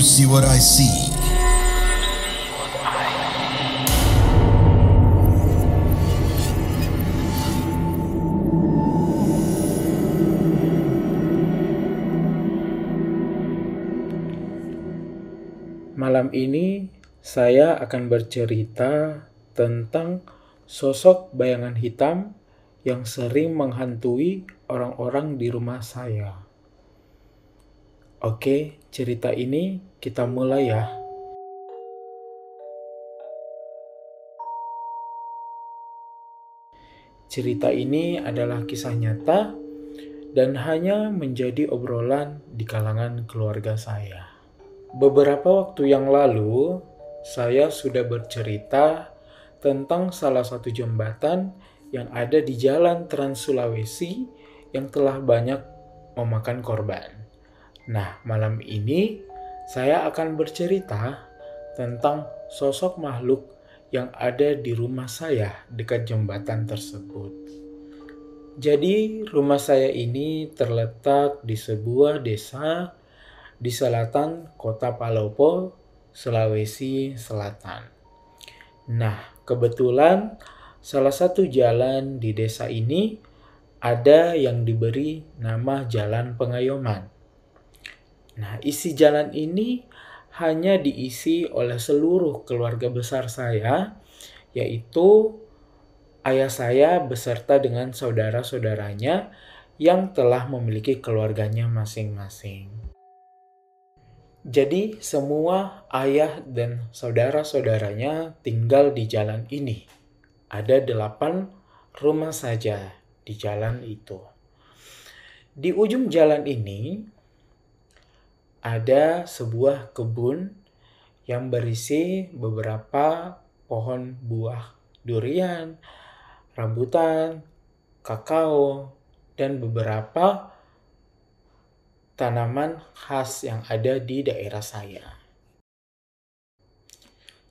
see what I see? Malam ini saya akan bercerita tentang sosok bayangan hitam yang sering menghantui orang-orang di rumah saya. Oke, cerita ini kita mulai ya. Cerita ini adalah kisah nyata dan hanya menjadi obrolan di kalangan keluarga saya. Beberapa waktu yang lalu, saya sudah bercerita tentang salah satu jembatan yang ada di Jalan Trans Sulawesi yang telah banyak memakan korban. Nah, malam ini saya akan bercerita tentang sosok makhluk yang ada di rumah saya dekat jembatan tersebut. Jadi, rumah saya ini terletak di sebuah desa di selatan kota Palopo, Sulawesi Selatan. Nah, kebetulan salah satu jalan di desa ini ada yang diberi nama Jalan Pengayoman. Nah, isi jalan ini hanya diisi oleh seluruh keluarga besar saya, yaitu ayah saya beserta dengan saudara-saudaranya yang telah memiliki keluarganya masing-masing. Jadi semua ayah dan saudara-saudaranya tinggal di jalan ini. Ada 8 rumah saja di jalan itu. Di ujung jalan ini ada sebuah kebun yang berisi beberapa pohon buah durian, rambutan, kakao, dan beberapa tanaman khas yang ada di daerah saya.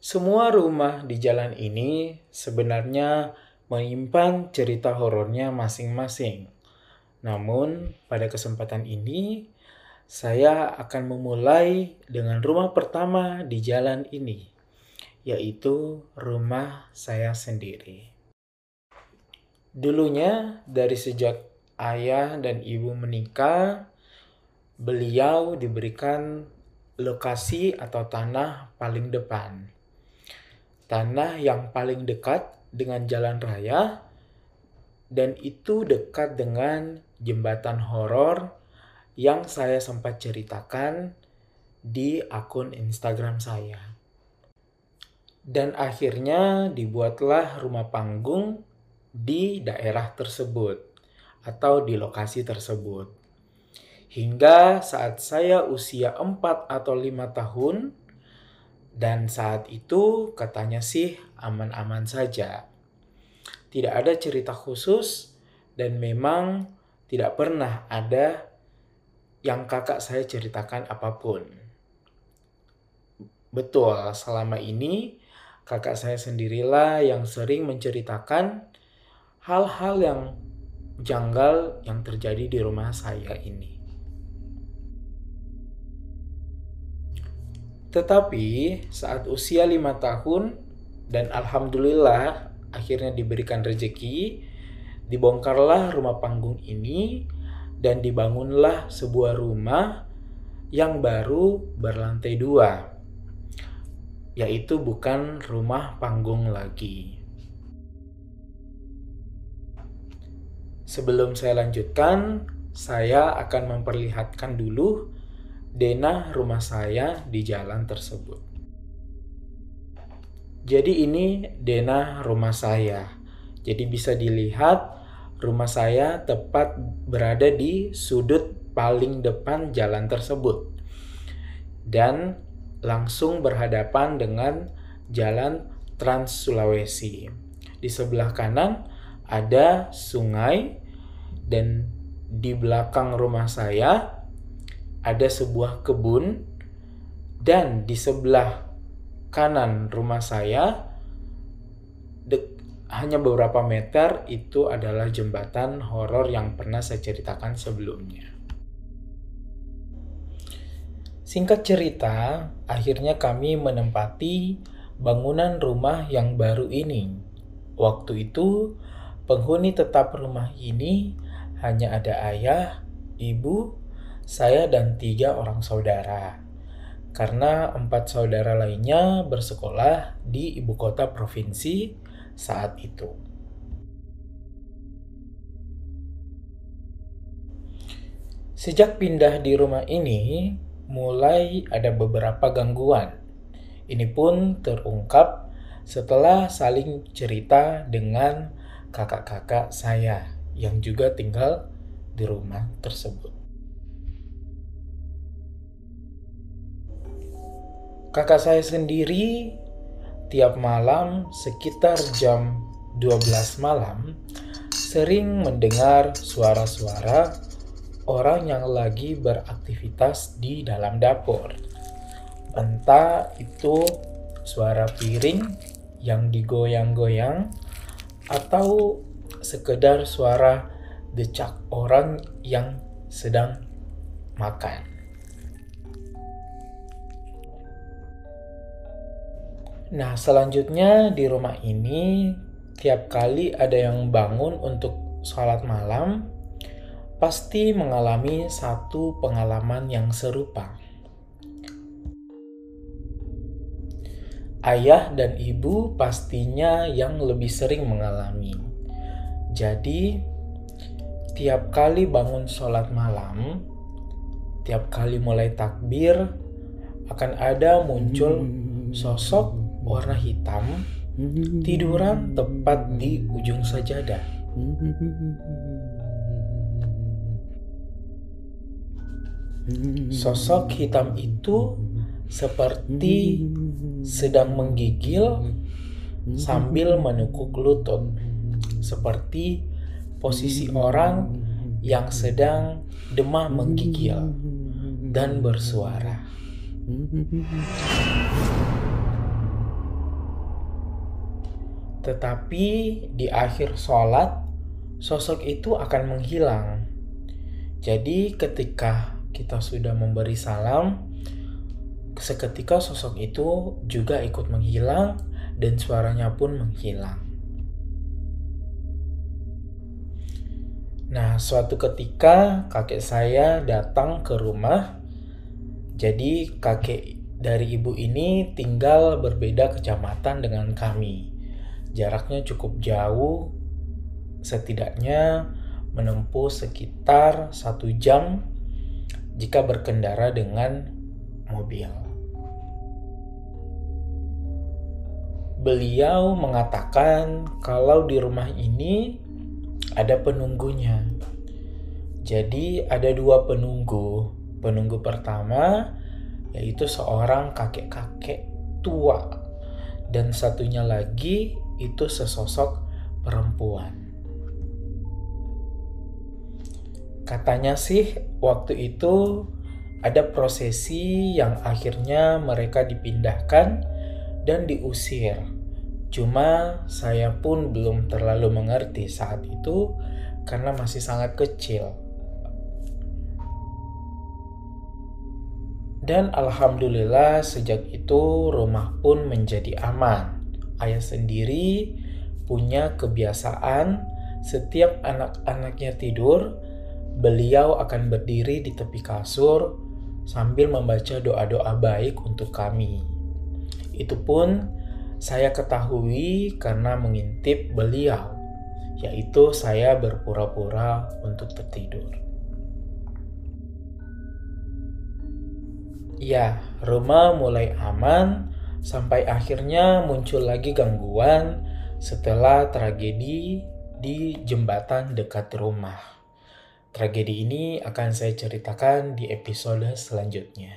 Semua rumah di jalan ini sebenarnya menyimpan cerita horornya masing-masing. Namun, pada kesempatan ini, saya akan memulai dengan rumah pertama di jalan ini, yaitu rumah saya sendiri. Dulunya, dari sejak ayah dan ibu menikah, beliau diberikan lokasi atau tanah paling depan. Tanah yang paling dekat dengan jalan raya, dan itu dekat dengan jembatan horor yang saya sempat ceritakan di akun Instagram saya. Dan akhirnya dibuatlah rumah panggung di daerah tersebut atau di lokasi tersebut. Hingga saat saya usia 4 atau 5 tahun, dan saat itu katanya sih aman-aman saja. Tidak ada cerita khusus dan memang tidak pernah ada yang kakak saya ceritakan apapun. Betul, selama ini kakak saya sendirilah yang sering menceritakan hal-hal yang janggal yang terjadi di rumah saya ini. Tetapi saat usia 5 tahun dan alhamdulillah akhirnya diberikan rezeki, dibongkarlah rumah panggung ini dan dibangunlah sebuah rumah yang baru berlantai 2, yaitu bukan rumah panggung lagi. Sebelum saya lanjutkan, saya akan memperlihatkan dulu denah rumah saya di jalan tersebut. Jadi ini denah rumah saya. Jadi bisa dilihat rumah saya tepat berada di sudut paling depan jalan tersebut. Dan langsung berhadapan dengan Jalan Trans Sulawesi. Di sebelah kanan ada sungai dan di belakang rumah saya ada sebuah kebun, dan di sebelah kanan rumah saya hanya beberapa meter itu adalah jembatan horor yang pernah saya ceritakan sebelumnya. Singkat cerita, akhirnya kami menempati bangunan rumah yang baru ini. Waktu itu, penghuni tetap rumah ini hanya ada ayah, ibu, saya dan 3 orang saudara. Karena 4 saudara lainnya bersekolah di ibu kota provinsi saat itu. Sejak pindah di rumah ini, mulai ada beberapa gangguan. Ini pun terungkap setelah saling cerita dengan kakak-kakak saya yang juga tinggal di rumah tersebut. Kakak saya sendiri tiap malam sekitar jam 12 malam sering mendengar suara-suara orang yang lagi beraktivitas di dalam dapur. Entah itu suara piring yang digoyang-goyang atau sekedar suara decak orang yang sedang makan. Nah, selanjutnya di rumah ini tiap kali ada yang bangun untuk sholat malam pasti mengalami satu pengalaman yang serupa. Ayah dan ibu pastinya yang lebih sering mengalami. Jadi, tiap kali bangun sholat malam, tiap kali mulai takbir, akan ada muncul sosok warna hitam tiduran tepat di ujung sajadah. Sosok hitam itu seperti sedang menggigil sambil menekuk lutut, seperti posisi orang yang sedang demam menggigil dan bersuara. Tetapi di akhir sholat, sosok itu akan menghilang. Jadi ketika kita sudah memberi salam, seketika sosok itu juga ikut menghilang dan suaranya pun menghilang. Nah, suatu ketika kakek saya datang ke rumah. Jadi kakek dari ibu ini tinggal berbeda kecamatan dengan kami. Jaraknya cukup jauh, setidaknya menempuh sekitar 1 jam jika berkendara dengan mobil. Beliau mengatakan kalau di rumah ini ada penunggunya. Jadi ada 2 penunggu. Penunggu pertama yaitu seorang kakek-kakek tua dan satunya lagi itu sesosok perempuan. Katanya sih waktu itu ada prosesi yang akhirnya mereka dipindahkan dan diusir. Cuma saya pun belum terlalu mengerti saat itu karena masih sangat kecil. Dan alhamdulillah sejak itu rumah pun menjadi aman. Ayah sendiri punya kebiasaan setiap anak-anaknya tidur, beliau akan berdiri di tepi kasur sambil membaca doa-doa baik untuk kami. Itu pun saya ketahui karena mengintip beliau, yaitu saya berpura-pura untuk tertidur. Ya, rumah mulai aman sampai akhirnya muncul lagi gangguan setelah tragedi di jembatan dekat rumah. Tragedi ini akan saya ceritakan di episode selanjutnya.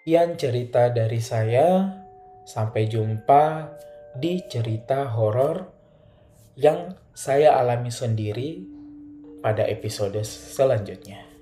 Sekian cerita dari saya. Sampai jumpa di cerita horor yang saya alami sendiri pada episode selanjutnya.